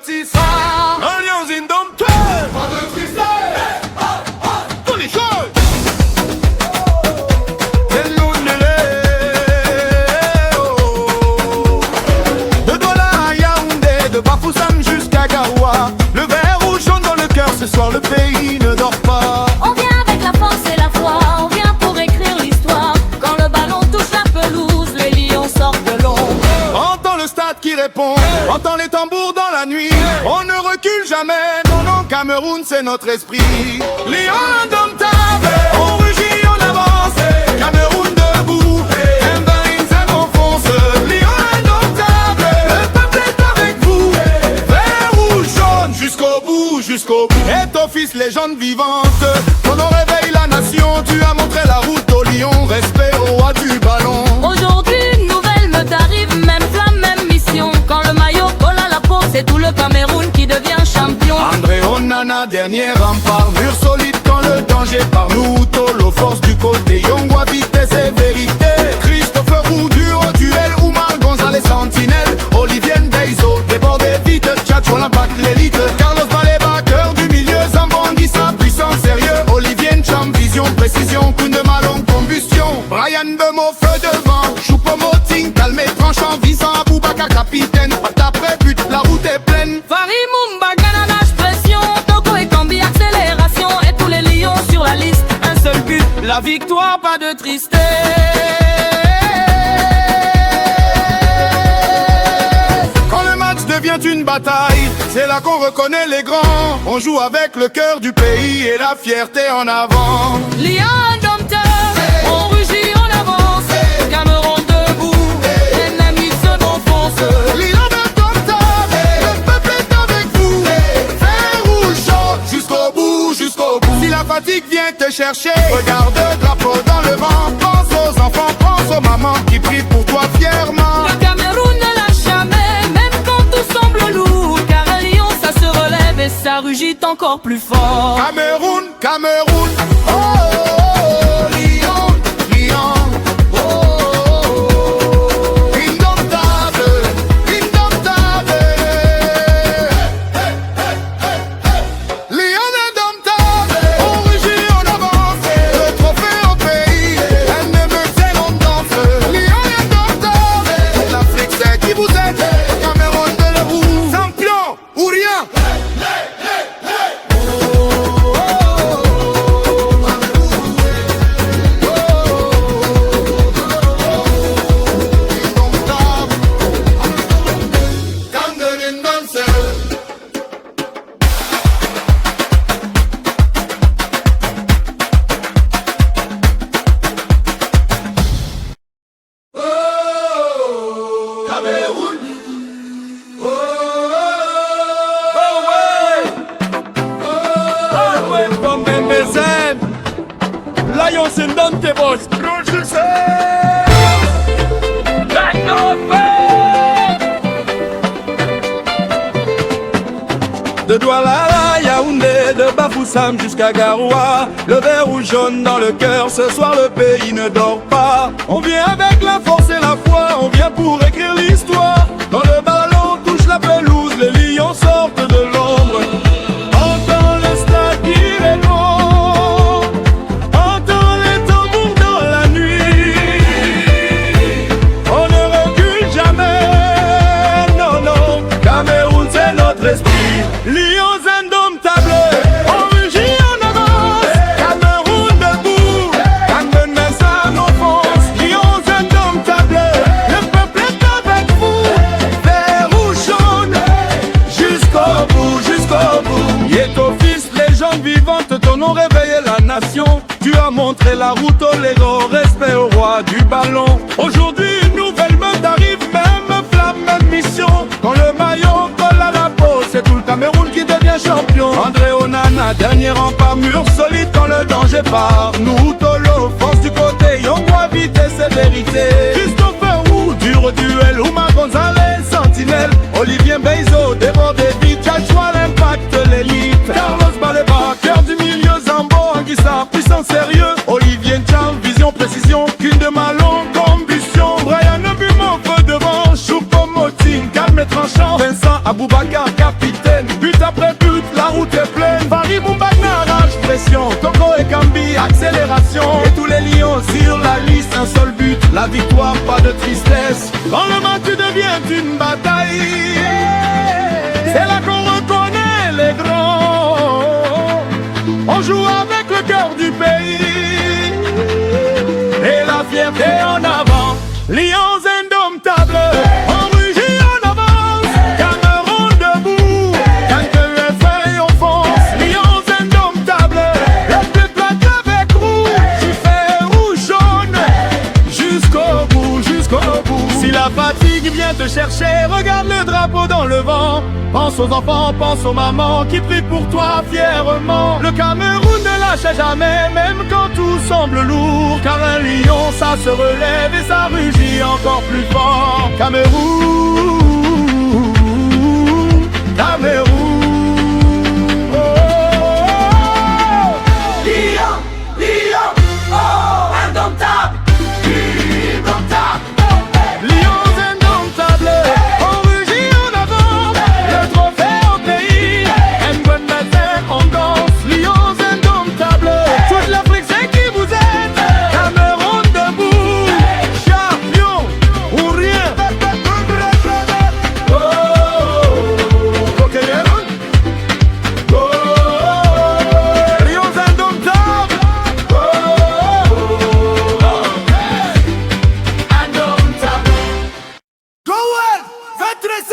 tisse. Alliance indomptable. Pas de tristesse. Tous les choses. De Douala à Yaoundé, de Bafoussam jusqu'à Garoua, le vert rouge jaune dans le cœur, ce soir le pays ne dort pas. On vient avec la force et la foi, on vient pour écrire l'histoire. Quand le ballon touche la pelouse, les lions sortent de l'ombre. Entends le stade qui répond, entends les tambours dans la nuit. On ne recule jamais, non, non, Cameroun c'est notre esprit. Lion indomptable, on rugit, on avance. Cameroun debout, M20 on fonce. Lion indomptable, le peuple est avec vous. Vert, rouge, jaune, jusqu'au bout, jusqu'au bout. Et ton fils, légende vivante, quand on réveille la nation, tu as montré la route au lion, respect au roi du ballon. Aujourd'hui, une nouvelle meute arrive, même flamme, même mission. Quand le maillot colle à la peau, c'est tout le Cameroun qui devient champion. André Onana, dernier rempart, mur solide quand le danger par nous. Tolo, force du côté, Yongwa, vitesse et vérité. Christopher Roux, duo, duel, Oumar Gonzalez, sentinelle. Olivier Deizo, débordé vite, Tchatcho, l'impact, l'élite. Carlos Baleba, cœur du milieu, Zambangui, sa puissance, sérieux. Olivier Cham, vision, précision, coup de malon, combustion. Brian Bemo, feu devant, Choupo-Moting, calmé, tranchant, visant, Aboubaka, capitaine. Pas après but, la route est pleine. Farid Mumba, Gananage, pression. Togo et Kambi, accélération. Et tous les lions sur la liste, un seul but, la victoire, pas de tristesse. Quand le match devient une bataille, c'est là qu'on reconnaît les grands. On joue avec le cœur du pays et la fierté en avant. Lion indomptable, on rugit, on avance. Cameroun debout, l'ennemi se enfonce. Lion indomptable, le peuple est avec vous. Vert, rouge, jaune, jusqu'au bout, jusqu'au bout. Si la fatigue vient te chercher, regarde le drapeau dans le vent. Pense aux enfants, pense aux mamans qui prient pour toi fièrement. Le Cameroun ne lâche jamais, même quand tout semble lourd. Car un lion, ça se relève et ça rugit encore plus fort. Cameroun, Cameroun, oh, oh, oh, Lion, Lion, oh, oh, oh, indomptable, indomptable. Lion indomptable, on rugit, on avance. Le trophée au pays, ennemi c'est l'on danse. Lion indomptable, l'Afrique c'est qui vous aide. Cameroun de la roue, champion ou rien. Lions indomptables. De Douala à Yaoundé, de Bafoussam jusqu'à Garoua, le vert ou jaune dans le cœur, ce soir le pays ne dort pas. On vient avec la force et la foi, on vient pour écrire l'histoire. Quand le ballon touche la pelouse, les lions sortent de l'ombre. Entends le stade qui répond, entends les tambours dans la nuit. On ne recule jamais, non, non, Cameroun c'est notre esprit. Lions indomptables, on rugit, on avance. Cameroun debout, Cameroun ça nos fonce. Lions indomptables, le peuple est avec vous. Vert ou jaune, jusqu'au bout, jusqu'au bout. Y est ton fils, légende vivante, ton nom réveillé la nation. Tu as montré la route au Lego, respect au roi du ballon. Aujourd'hui une nouvelle meute arrive, même flamme, même mission. Quand le maillot colle à la peau, c'est tout le Cameroun qui devient champion. André Onana, dernier rempart, mur solide quand le danger part. Nous, Tolo, force du côté, Yongwa, vitesse et vérité. Christopher Roux, dur duel, Oumar Gonzalez, sentinelle. Olivier Deizo, débordé vite, Tchatcho, l'impact, l'élite. Carlos Baleba, cœur du milieu, Zambo, Anguissa, puissant sérieux. Olivier Cham, vision, précision, qu'une de malon, combustion. Brian Bemo, feu devant, Choupo-Moting, calme et tranchant. Vincent Aboubaka, capitaine. Cambi, accélération. Et tous les lions sur la liste, un seul but, la victoire, pas de tristesse. Quand le match devient une bataille, c'est là qu'on reconnaît les grands. On joue avec le cœur du pays et la fierté en avant. Lions indomptables, on rugit en avance. Cameroun debout, quand le feuille on fonce. Lions indomptables, le but plaque avec rouge. Tu fais rouge jaune, jusqu'au bout, jusqu'au bout. Si la fatigue vient te chercher, regarde le drapeau dans le vent. Pense aux enfants, pense aux mamans qui prient pour toi fièrement. Le Cameroun ne lâche jamais, même quand tout semble lourd. Car un lion, ça se relève et ça rugit encore plus fort. Cameroun, Cameroun. Oh, oh, oh. Lion, lion, oh, indomptable, indomptable. Lions indomptables, on rugit en avant. Le trophée au pays, un bon matin on danse. Lions indomptables, toute l'Afrique c'est qui vous êtes. Cameroun debout, champion ou rien. Oh, Cameroun. Oh, Lions indomptables. Goal 27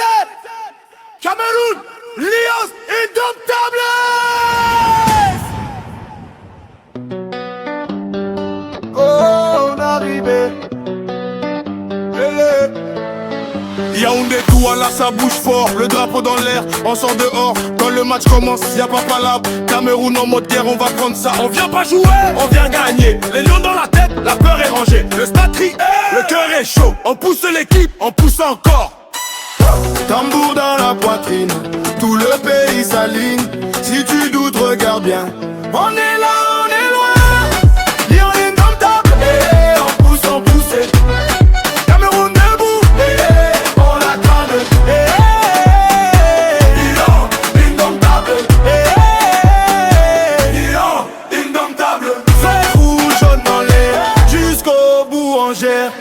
Cameroun, Lions indomptables. Oh, on est arrivé. Yaoundé tout à la ça bouge fort, le drapeau dans l'air, on sort dehors. Quand le match commence, y'a pas palabre. Cameroun en mode guerre, on va prendre ça. On vient pas jouer, on vient gagner. Les lions dans la tête, la peur est rangée. Le stade crie, le cœur est chaud. On pousse l'équipe, on pousse encore. Tambour dans la poitrine, tout le pays s'aligne. Si tu doutes, regarde bien. On est là, on est loin. Lion indomptable, on pousse, on pousse. Cameroun debout, on la canne. Lion indomptable, Lion indomptable. Feu rouge, jaune dans l'air, jusqu'au bout on gère.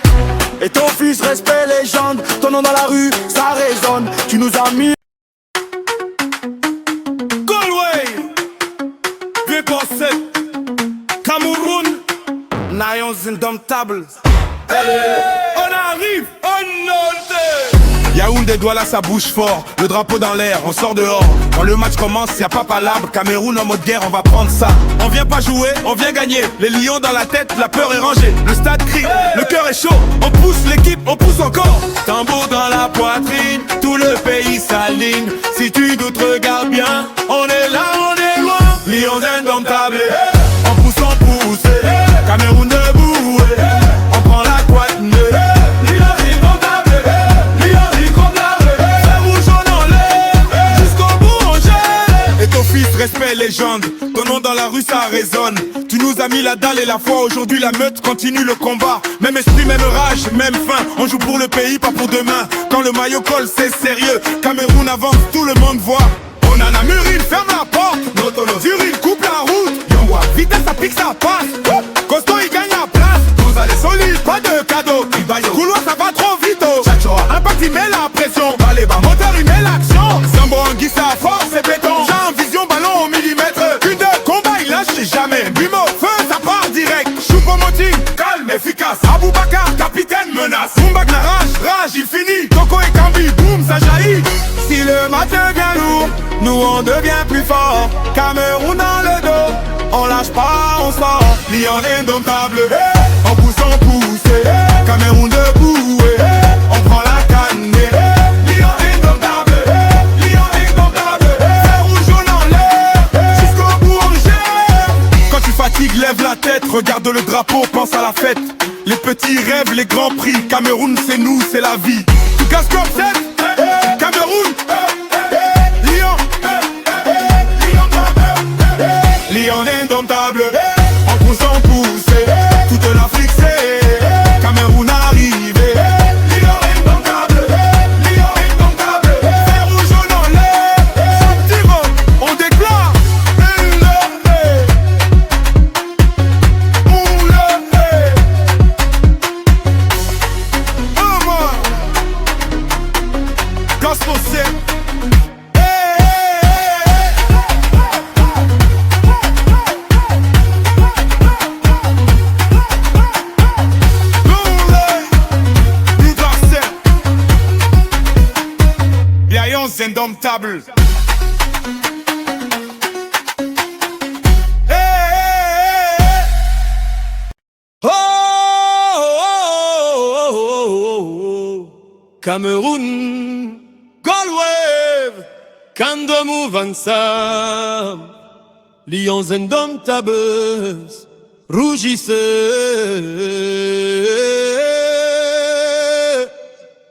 Et ton fils respect légende, ton nom dans la rue, ça résonne. Tu nous as mis Galway, V7, Cameroun, Lions indomptables. On arrive, on note. Yaoundé Douala ça bouge fort, le drapeau dans l'air, on sort dehors. Quand le match commence, y'a pas palabre. Cameroun en mode guerre, on va prendre ça. On vient pas jouer, on vient gagner. Les lions dans la tête, la peur est rangée. Le stade crie, le cœur est chaud. On pousse l'équipe, on pousse encore. Tambour dans la poitrine, tout le pays s'aligne. Si tu doutes, regarde bien. On est là, on est loin. Lions indomptables, on pousse, on pousse. Cameroun debout, on prend la couette. Respect légende, ton nom dans la rue ça résonne. Tu nous as mis la dalle et la foi, aujourd'hui la meute continue le combat. Même esprit, même rage, même faim, on joue pour le pays, pas pour demain. Quand le maillot colle c'est sérieux, Cameroun avance, tout le monde voit. On en a mûri, ferme la porte, Zurich coupe la route. Yongwa, vitesse ça pique ça passe, Costo il gagne la place. Vous allez solide, pas de cadeau, couloir ça va trop vite. Impact il met la pression, moteur il met l'action. Sambo Anguissa ça force c'est béton. Ballon au millimètre, une de combat il lâche jamais. Bumo, feu ça part direct. Choupo-Moting, calme, efficace. Aboubakar, capitaine, menace. Moumbak la rage, il finit. Toko et Cambi, boum, ça jaillit. Si le match devient lourd, nous on devient plus fort. Cameroun dans le dos, on lâche pas, on sort. Lion indomptable, on pousse, on pousse. Cameroun debout, on prend la canne. Lion indomptable, Lion indomptable. Fatigue, lève la tête, regarde le drapeau, pense à la fête. Les petits rêves, les grands prix. Cameroun, c'est nous, c'est la vie. Tu casses comme ça, Cameroun, Lion, Lion indomptable. On pousse, on pousse, toute l'Afrique c'est Cameroun arrivé. Lion indomptable, Lion indomptable. Fer rouge jaune en l'air, on déclare. indomptable. Cameroun, Goldwave, Kandomou Vansam, Lions indomptables, rougissez.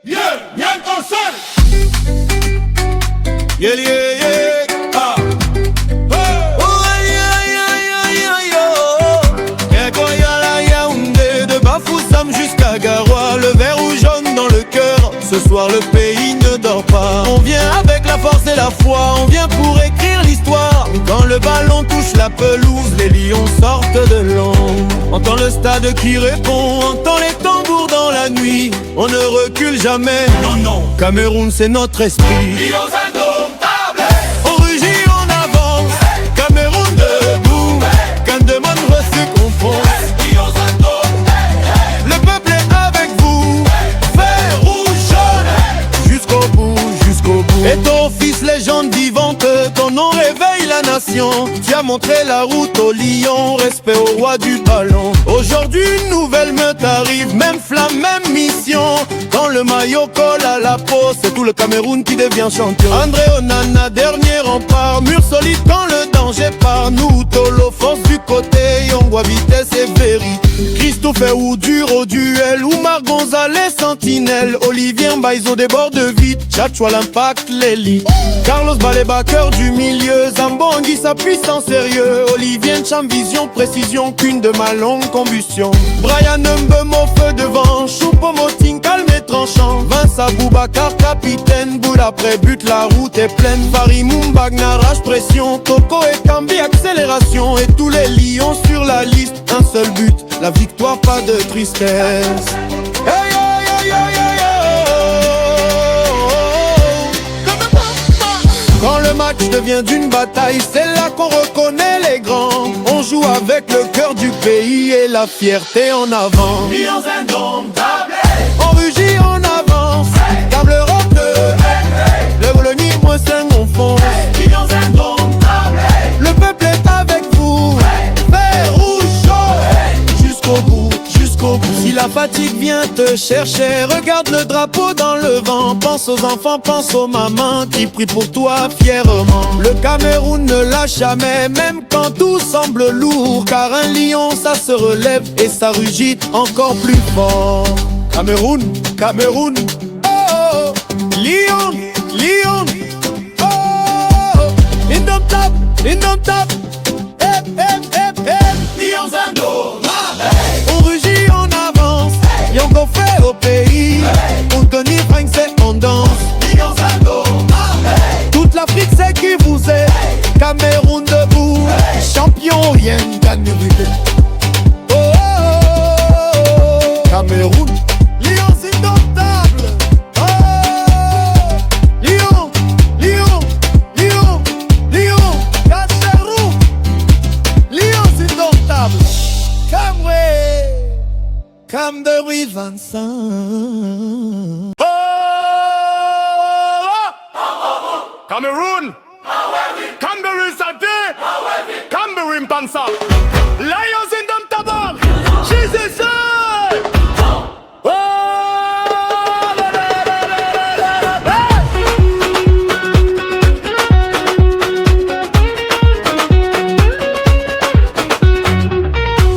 Yeah, bien console. Yeah, yeah, yeah, ah. Oh, yeah, yeah, yeah, yeah, yeah. Kekoyala, Yaoundé, de Bafoussam jusqu'à Garoua, le vert ou jaune dans le cœur. Ce soir le pays ne dort pas. On vient avec la force et la foi, on vient pour écrire l'histoire. Quand le ballon touche la pelouse, les lions sortent de l'ombre. Entend le stade qui répond, entend les tambours dans la nuit. On ne recule jamais, Non, non. Cameroun c'est notre esprit. Lions indomptables. On rugit, on avance, Cameroun debout. Quand demande reçu confond, Lions indomptables. le peuple est avec vous. Vert, rouge, jaune, jusqu'au bout, jusqu'au bout. Et ton fils, légende vivante, ton nom réveille la nation. Tu as montré la route aux lions, respect au roi du ballon. Aujourd'hui une nouvelle meute arrive, même flamme, même mission. Quand le maillot colle à la peau, c'est tout le Cameroun qui devient champion. André Onana, dernier rempart, mur solide quand le danger part. Nous, Tolo, force du côté, Yongwa, vitesse et vérité. Christophe ou dur au duel, Oumar Gonzalez, sentinelle. Olivier Mbaizo déborde vite, Tchatchoua l'impact, l'élite. Carlos Baleba, cœur du milieu, Zambongi sa puissance sérieux. Olivier Ncham, vision, précision, qu'une de ma longue combustion. Brian Mbemo, feu devant, Choupo-Moting, calme et tranchant. Vince Boubacar, capitaine, boule après but, la route est pleine. Paris Moumbag, Narage, pression, Toko et Kambi, accélération. Et tous les lions sur la liste, un seul but, la victoire, pas de tristesse. Hey, hey, hey, hey, hey, Quand le match devient d'une bataille, c'est là qu'on reconnaît les grands. On joue avec le cœur du pays et la fierté en avant. Lions indomptables. On rugit, on avance, câble rock le Bologna, moi c'est mon fond. Lions indomptables. Le peuple est avec vous, vert, rouge, jaune, jusqu'au bout, jusqu'au bout. Si la fatigue vient te chercher, regarde le drapeau dans le vent. Pense aux enfants, pense aux mamans qui prient pour toi fièrement. Le Cameroun ne lâche jamais, même quand tout semble lourd. Car un lion, ça se relève et ça rugit encore plus fort. Cameroun, Cameroun, oh, oh, lion, lion, oh, oh, indomptable, indomptable, hep, hep, hep, hep. Lions indomptables. On rugit, on avance, Yongo fait au pays. On Tony Frank, c'est on danse. Lions indomptables. Toute l'Afrique sait qui vous êtes. Cameroun debout, champion, rien gagné. Oh, oh, oh, oh. Cameroun, lions indomptables. Oh, lion, lion, lion, lion, Cacherou, lions indomptables. Comme de Ruiz Vincent. Cameroun. Cameroun santé. Cameroun pansa. Lions indomptables. Jesus. Oh, la, la, la, la, la, la.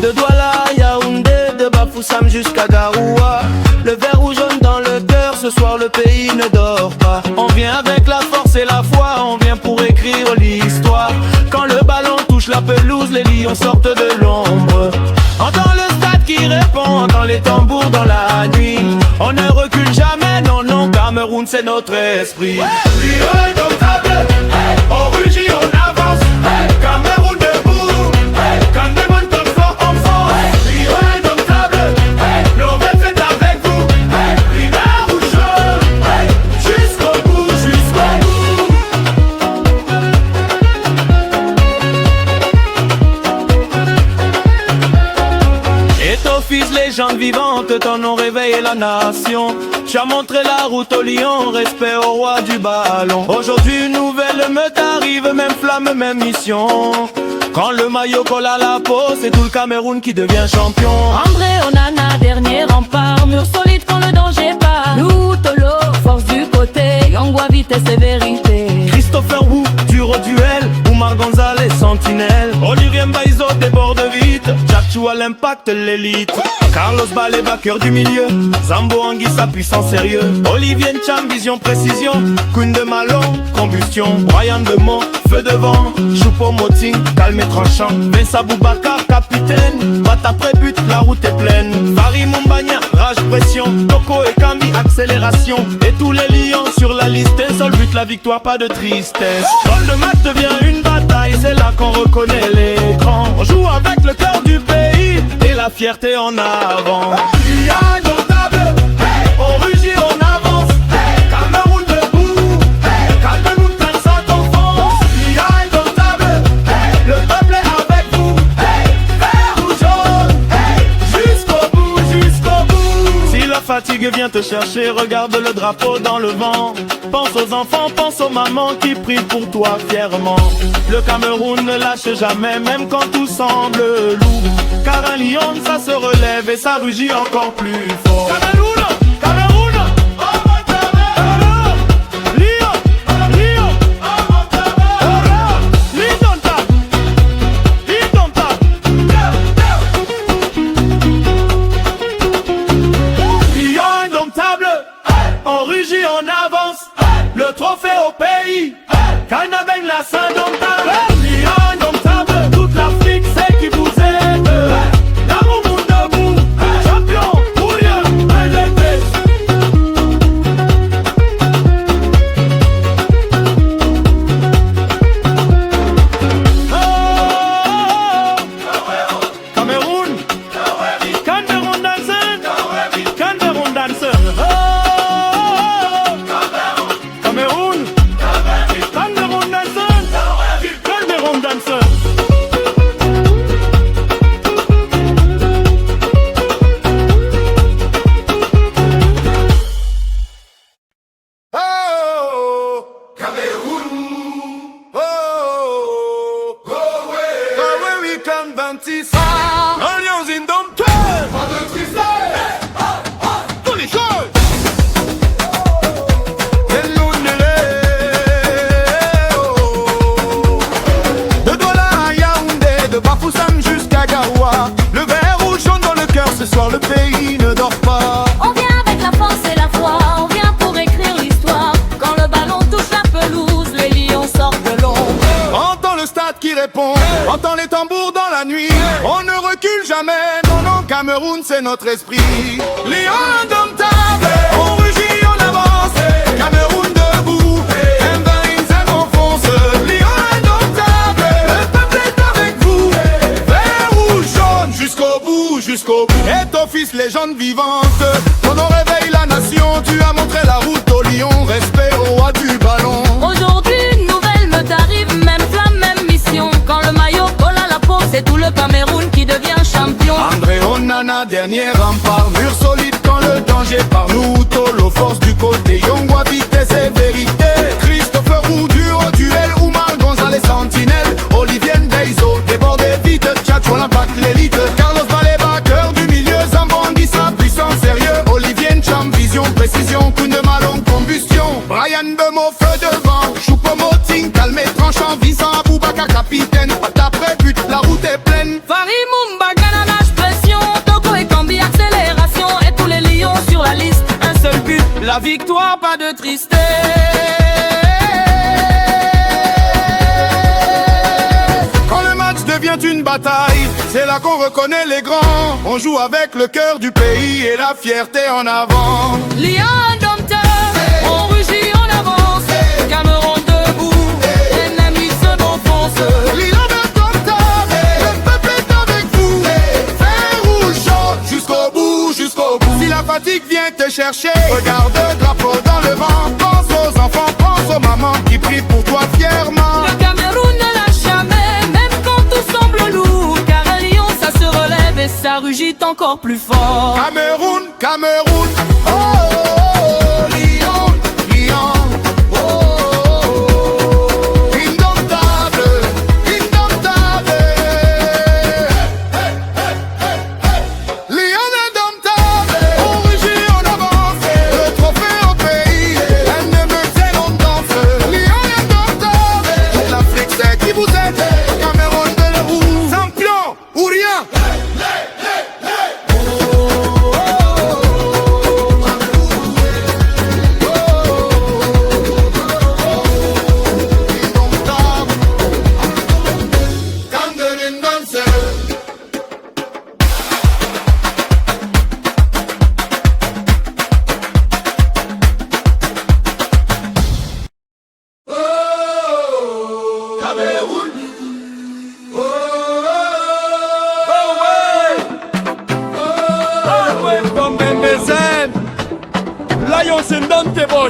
De Douala à Yaoundé, de Bafoussam jusqu'à Garoua, le vert ou jaune dans le cœur, ce soir le pays ne dort pas. On vient avec la force et la foi, on vient pour écrire l'histoire. Quand le ballon touche la pelouse, les lions sortent de l'ombre. Entend le stade qui répond, entend les tambours dans la nuit. On ne recule jamais, non, non, Cameroun c'est notre esprit. Lions indomptables. On rugit, on avance. Cameroun debout. Quand le monde tombe fort, on fort. Lions indomptables. Nos rêves c'est avec vous. Vert ou jaune. Jusqu'au bout, jusqu'au bout. Et ton fils fils, légende vivante, ton nom réveille la nation. Tu as montré la route au lion, respect au roi du ballon. Aujourd'hui une nouvelle meute arrive, même flamme, même mission. Quand le maillot colle à la peau, c'est tout le Cameroun qui devient champion. André Onana, dernier rempart, mur solide quand le danger part. Nous, Tolo, force du côté, Yongwa, vitesse et vérité. Christopher Wu, dur au duel, Oumar Gonzalez, sentinelle. Olivier Mbaizo déborde vite, Jack Chou à l'impact, l'élite. Carlos Baleba, cœur du milieu, Zambo Anguissa, puissant sérieux. Olivier Ncham, vision, précision. Queen de Malon, combustion. Brian Demont, feu de vent. Choupo Moting, calme et tranchant. Vincent Boubacar, capitaine. Bat après but, la route est pleine. Farid Mumbagna, rage, pression. Toko et Kami, accélération. Et tous les lions sur la liste. Un seul but, la victoire, pas de tristesse. Quand le match devient une bataille, c'est là qu'on reconnaît les grands. On joue avec le cœur du pays et la fierté en avant. Indomptable, hey, on rugit, on avance, hey, Cameroun debout, hey, Cameroun plein sa confiance. Indomptable, hey, le peuple est avec vous, hey, vert ou jaune, hey, jusqu'au bout, jusqu'au bout. Si la fatigue vient te chercher, regarde le drapeau dans le vent. Pense aux enfants, pense aux mamans qui prient pour toi fièrement. Le Cameroun ne lâche jamais, même quand tout semble lourd. Car un lion, ça se relève et ça rugit encore plus fort. Cameroun, Cameroun, lion, lion, indomptable, indomptable. Lion indomptable, on rugit, on avance. Le trophée au pays, Canabeng la Saint-Domptable. Lion indomptable, toute l'Afrique sait qui vous aide. L'amour monde debout, champion, bouillon, LDT. Cameroun, Cameroun dancer, Cameroun dancer. Cameroun, Cameroun dancer, Cameroun dancer. Oh, Cameroun. Oh, Kowe Weekend 26. Alliance indomptable. Pas de tristesse. Tous les choses. De Douala à Yaoundé, de Bafoussam jusqu'à Garoua. Le vert rouge jaune dans le cœur, ce soir le pays ne dort pas. On vient avec la force et la foi, on vient pour écrire l'histoire. Quand le ballon touche la pelouse, les lions sortent de l'ombre. Entends le stade qui répond, entends les tambours dans la nuit. On ne recule jamais, non, non, Cameroun c'est notre esprit. Lion indomptable, on rugit, on avance. Cameroun debout, M20 on fonce. Lion indomptable, le peuple est avec vous. Vert, rouge, jaune, jusqu'au bout, jusqu'au bout. Et ton fils, légende vivante, ton nom réveille la nation. Tu as montré la route au lion, respect au roi du ballon. Aujourd'hui, une nouvelle meute arrive, même flamme, même mission. Quand le maillot colle à la peau, c'est tout le Cameroun qui devient champion. André Onana, dernier rempart, mur solide quand le danger par nous. Tolo, force du côté, Yongwa, vitesse et vérité. Christopher Wu, dur au duel, Oumar Gonzalez, sentinelle. Olivier Mbaizo, débordé vite, Tchatcho, l'impact, l'élite. Carlos Baleba, cœur du milieu, Zambo Anguissa, puissant, sérieux. Olivier Ncham, vision, précision, Queen de Malon, combustion. Brian Demont, feu de vent, Choupo Moting, calme et tranchant, Vincent Boubacar, capitaine. D'après but, la route est pleine. Farid Mumbagna, nage, pression. Toko et Kambi, accélération. Et tous les lions sur la liste, un seul but, la victoire, pas de tristesse. Quand le match devient une bataille, c'est là qu'on reconnaît les grands. On joue avec le cœur du pays et la fierté en avant. Lion indomptable, on rugit, on avance. Cameroun debout, l'ennemi se m'enfonce. Lion indomptable, le peuple est avec vous. Vert, rouge, jaune, jusqu'au bout, jusqu'au bout. Si la fatigue vient te chercher, regarde le drapeau dans le vent. Pense aux enfants, pense aux mamans qui prient pour toi fièrement. Le Cameroun ne lâche jamais, même quand tout semble lourd. Car un lion, ça se relève et ça ça rugit encore plus fort. Cameroun, Cameroun, oh, oh, oh, Lion, Lion, oh, oh, oh, indomptable, indomptable, Lion indomptable, on rugit, on avance, le trophée au pays, ennemi c'est l'on danse, Lion indomptable, toute l'Afrique c'est qui vous êtes, Cameroun de la roue, champion ou rien. Lions indomptables,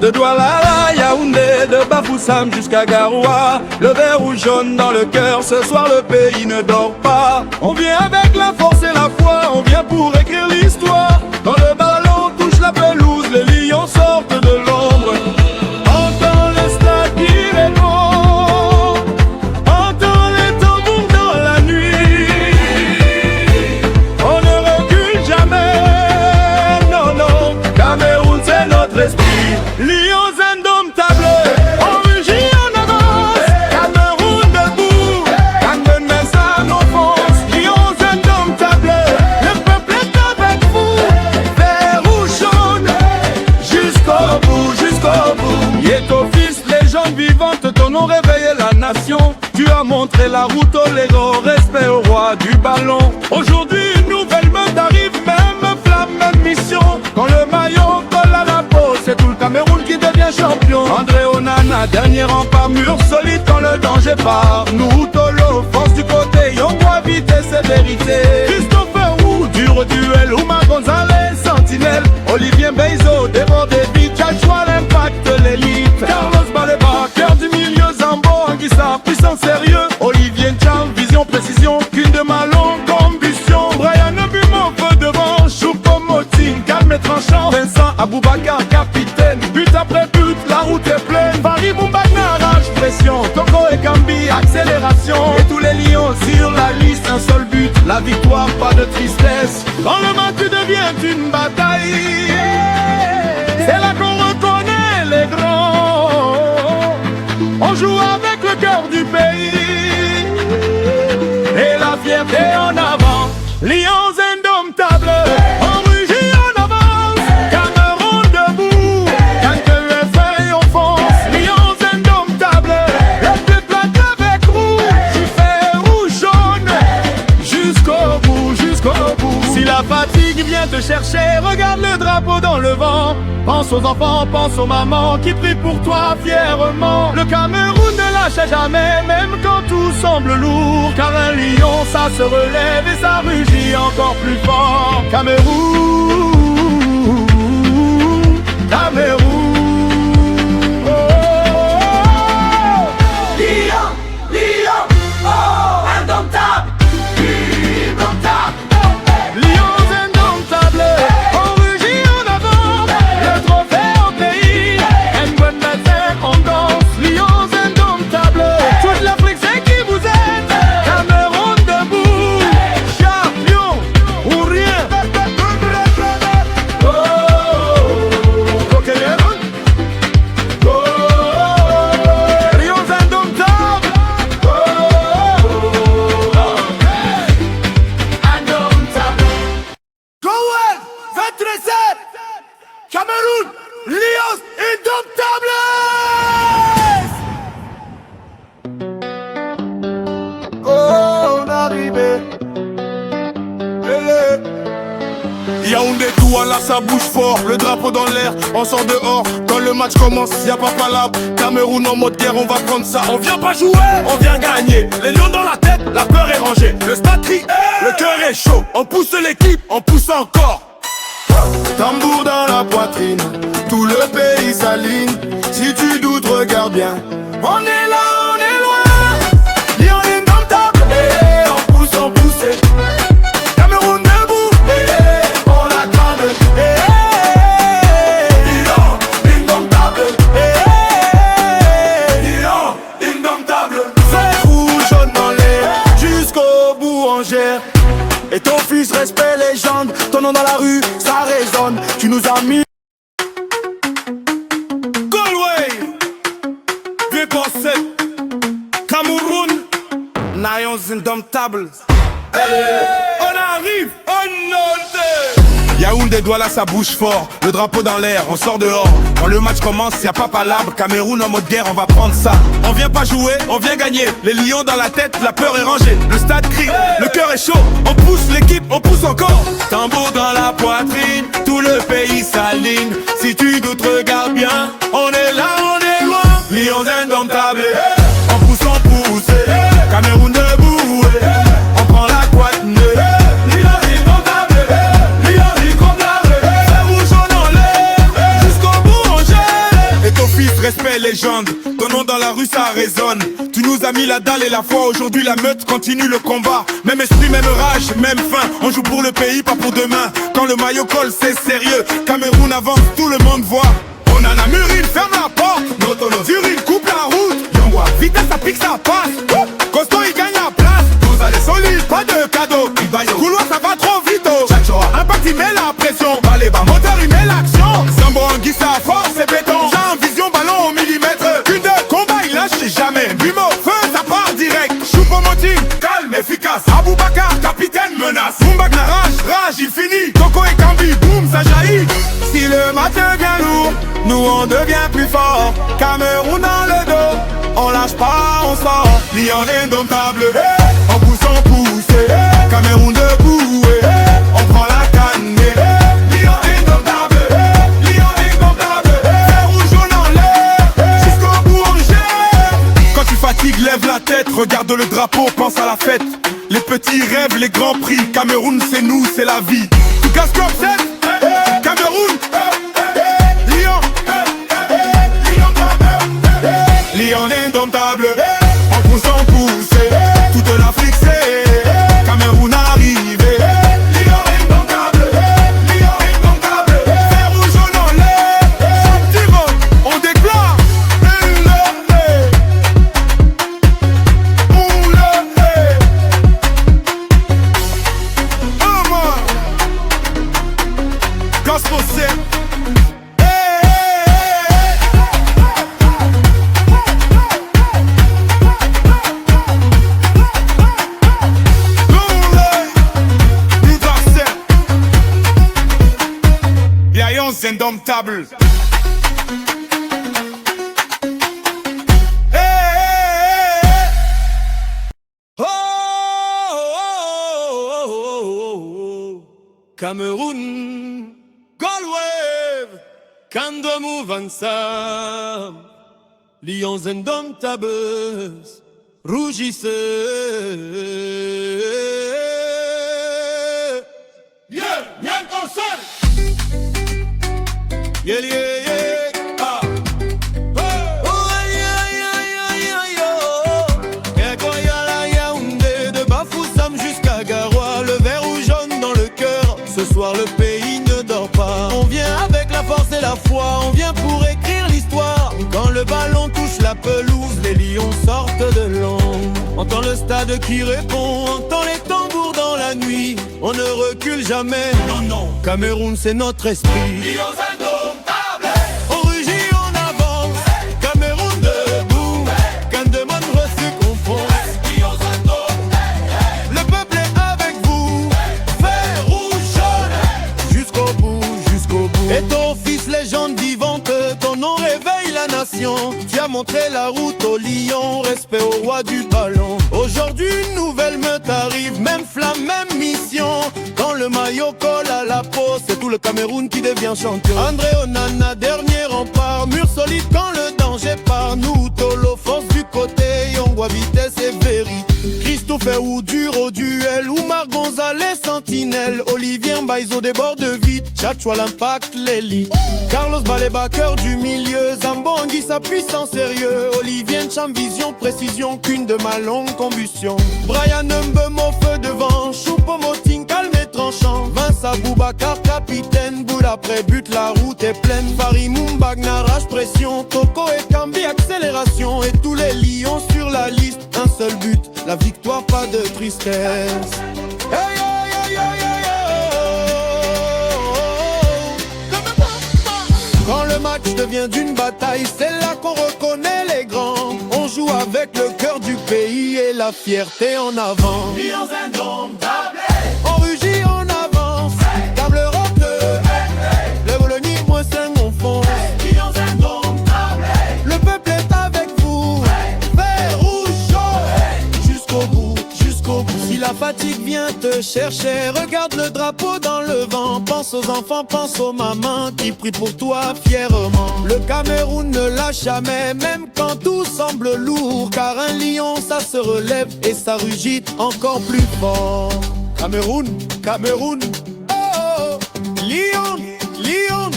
de Douala, Yaoundé, de Bafoussam jusqu'à Garoua, le vert ou jaune dans le cœur, ce soir le pays ne dort pas. On vient avec la force et la foi, on vient pour écrire l'histoire. Quand le ballon touche la pelouse, les lions sortent de l'ombre. Entends le stade qui répond, entends les tambours dans la nuit. On ne recule jamais, non, non, Cameroun c'est notre esprit. Lions indomptables, on rugit en avance, Cameroun debout, quand même ça n'offense. Lions indomptables, le peuple est avec vous, vert ou jaune, jusqu'au bout, jusqu'au bout. Yeto fils, légende vivante, ton nom réveillé la nation. Tu as montré la route au Lego, respect au roi du ballon. Aujourd'hui une nouvelle meute arrive, même flamme, même mission. Quand le maillot colle à la peau, c'est tout le Cameroun qui devient champion. André Onana, dernier rempart, mur solide quand le danger part. Nous Tolo, force du côté, Yongwa, vitesse et vérité. Christopher Wu, dur duel, Oumar Gonzalez, sentinelle. Olivier Beizo, débordé vite, Joshua l'impact, l'élite. Carlos Baleba, cœur du milieu, Zambo, Anguissa, puissant sérieux. Olivier Ncham, vision, précision, Queen de Malon, combustion. Brian Mbumon, feu devant, Choupo-Moting, calme et tranchant. Vincent Aboubakar, capitaine, but après but, la route est pleine. Paris Moumbagna, rage, pression, Togo et Gambi, accélération. Et tous les lions sur la liste, un seul but, la victoire, pas de tristesse. Quand le match devient une bataille, c'est là qu'on reconnaît les grands. On joue avec le cœur du pays et la fierté en avant. Lions indomptables, on rugit en avance, Cameroun debout, quand le feuille on fonce. Lions indomptables, le peuple est avec rouge, vert ou jaune, jusqu'au bout, jusqu'au bout. Si la fatigue vient te chercher, regarde le drapeau dans le vent. Pense aux enfants, pense aux mamans qui prient pour toi fièrement. Le Cameroun ne lâche jamais, même quand tout semble lourd. Car un lion, ça se relève et ça rugit encore plus fort. Cameroun, Cameroun. Oh, oh, oh. Lion, Lion, oh, indomptable, indomptable. Lions indomptables, on rugit en avant, le trophée au pays, un bon matin on danse. Lions indomptables, toute l'Afrique c'est qui vous êtes, Cameroun debout, champion ou rien. Oh, Cameroun, oh, Lions indomptables, Joël, 23-7, Cameroun, Lions indomptables. Oh, on arrivé. Yaoundé tout en là, ça bouge fort, le drapeau dans l'air, on sort dehors. Quand le match commence, y'a pas palabre. Cameroun en mode guerre, on va prendre ça. On vient pas jouer, on vient gagner. Les lions dans la tête, la peur est rangée. Le stade crie, le cœur est chaud. On pousse l'équipe, on pousse encore. Tambour dans la poitrine, tout le pays s'aligne. Si tu doutes, regarde bien. On est là, on est loin. Lyon indomptable, on pousse, on pousse. Cameroun debout, on l'acclame. Lyon indomptable, Lyon indomptable. Vert, rouge, jaune dans l'air, jusqu'au bout on gère. Et ton fils respect légende, ton nom dans la rue, ça résonne. Tu nous as mis Goldwave, V-Bossé, Cameroun, Lions indomptables. On arrive, on note. Yaoundé Douala, ça bouge fort, le drapeau dans l'air, on sort dehors. Quand le match commence, y'a pas palabre. Cameroun en mode guerre, on va prendre ça. On vient pas jouer, on vient gagner. Les lions dans la tête, la peur est rangée. Le stade crie, le cœur est chaud. On pousse l'équipe, on pousse encore. Tambour dans la poitrine, tout le pays s'aligne. Si tu doutes, regarde bien. On est là, on est loin. Lions indomptables, on pousse, on pousse. Cameroun debout, on prend la couette. Respect légende, ton nom dans la rue ça résonne. Tu nous as mis la dalle et la foi, aujourd'hui la meute continue le combat. Même esprit, même rage, même faim. On joue pour le pays, pas pour demain. Quand le maillot colle c'est sérieux. Cameroun avance, tout le monde voit. On en a mûri, ferme la porte. Zurine coupe la route. Yongwa, vitesse ça pique ça passe. Costaud il gagne la place. Vous allez solides, pas de cadeau. Couloir ça va trop vite. Impact il met la pression. Moteur il met l'action. Sambo Anguille ça force c'est béton. Ballon au millimètre, une de combat il lâche jamais. Bumo, feu, ça part direct. Choupo-Moting, calme, efficace. Aboubakar, capitaine, menace. Moumbak la rage, il finit. Coco et Kambi, boum, ça jaillit. Si le match devient lourd, nous on devient plus fort. Cameroun dans le dos, on lâche pas, on sort. Lyon indomptable, on pousse, on pousse. Cameroun debout, on prend la canne. Lève la tête, regarde le drapeau, pense à la fête. Les petits rêves, les grands prix. Cameroun c'est nous, c'est la vie. Tu casses comme ça, Cameroun, Lyon, Lyon indomptable. On pousse, on pousse, toute l'Afrique c'est Cameroun arrivé. Lyon indomptable, vert rouge jaune en l'air. Chaque dimanche, on déclare. Indomptable. Cameroun, Goldwave, Kandomou Vansam, Lions indomptables, rougissez. Yeah, bien console. Yeah, yeah, yeah. Ah. Oh, yeah, yeah, yeah, yeah, yeah. Kekoyala Yaoundé, de Bafoussam jusqu'à Garoua, le vert ou jaune dans le cœur. Ce soir le pays ne dort pas. On vient avec la force et la foi, on vient pour écrire l'histoire. Quand le ballon touche la pelouse, les lions sortent de l'ombre. Entend le stade qui répond, entend les tambours dans la nuit. On ne recule jamais, non, non. Cameroun c'est notre esprit. Tu as montré la route aux lions, respect au roi du ballon. Aujourd'hui une nouvelle meute arrive, même flamme, même mission. Quand le maillot colle à la peau, c'est tout le Cameroun qui devient champion. André Onana, dernier rempart, mur solide quand le danger part. Nous, Tolo, force du côté, Yongwa, vitesse et vérité. Christopher Oudur au duel, Oumar Gonzalez sentinelle, Olivier Mbaizo des bords de vide, Tchatchoua l'impact l'élite, Carlos Baleba cœur du milieu, Zambo Anguissa puissant sérieux, Olivier Ncham vision précision, qu'une de ma longue combustion, Brian Mbemo feu devant, Choupo-Moting calme et tranchant, Vince Aboubacar capitaine, bout après but la route est pleine, Farid Moumbag narrage pression, Toko et Kambi accélération, et tous les lions sur la liste, un seul but, la victoire pas de tristesse. Hey, hey, hey, hey, hey, hey. Quand le match devient d'une bataille, c'est là qu'on reconnaît les grands. On joue avec le cœur du pays et la fierté en avant. Lions indomptables, On rugit, on avance, comme l'Europe le Wallonie, moi c'est mon fond. lions indomptables, Le peuple est avec vous, vert, rouge, jaune, jusqu'au bout, jusqu'au bout. Si la fatigue vient te chercher, regarde le drapeau dans le vent. Pense aux enfants, pense aux mamans qui prient pour toi fièrement. Le Cameroun ne lâche jamais, même quand tout semble lourd. Car un lion, ça se relève et ça rugit encore plus fort. Cameroun, Cameroun, oh, oh, lion, lion,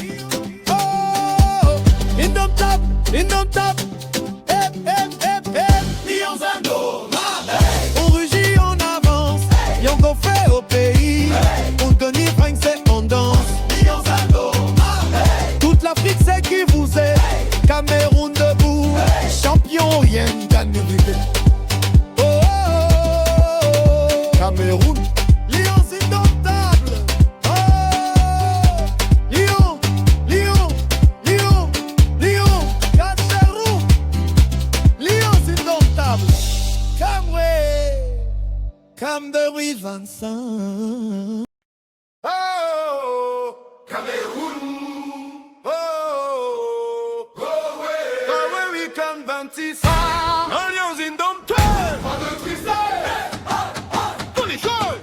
oh, oh, indomptable, indomptable, hep, hep, hep, hep. lions indomptables, On rugit, on avance, y'en qu'on fait au pays. On connaît Frank, c'est on danse. lions indomptables, Toute l'Afrique sait qui vous êtes. Cameroun debout, champion, rien gagné. Oh, oh, oh, oh. Cameroun, lions indomptables. Oh, lion, lion, lion, lion, Cameroun, lions indomptables. Comme de Louis Vincent. oh, Cameroun, oh, oh, ouais. Ah ouais, oui, comme 26 un lion indomptable. Pas de tristesse, Tous les jours.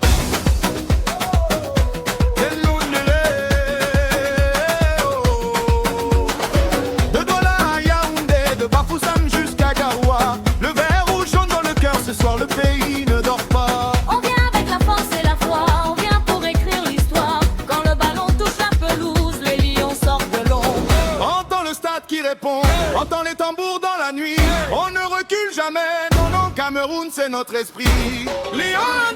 De Douala à Yaoundé, de Bafoussam jusqu'à Garoua, le vert ou jaune dans le cœur, ce soir le pays ne dort pas. On vient avec la force et la foi, on vient pour écrire l'histoire. Quand le ballon touche la pelouse, les lions sortent de l'ombre. Entends le stade qui répond, entends les tambours dans la nuit. On ne recule jamais, non, non, Cameroun c'est notre esprit. Lion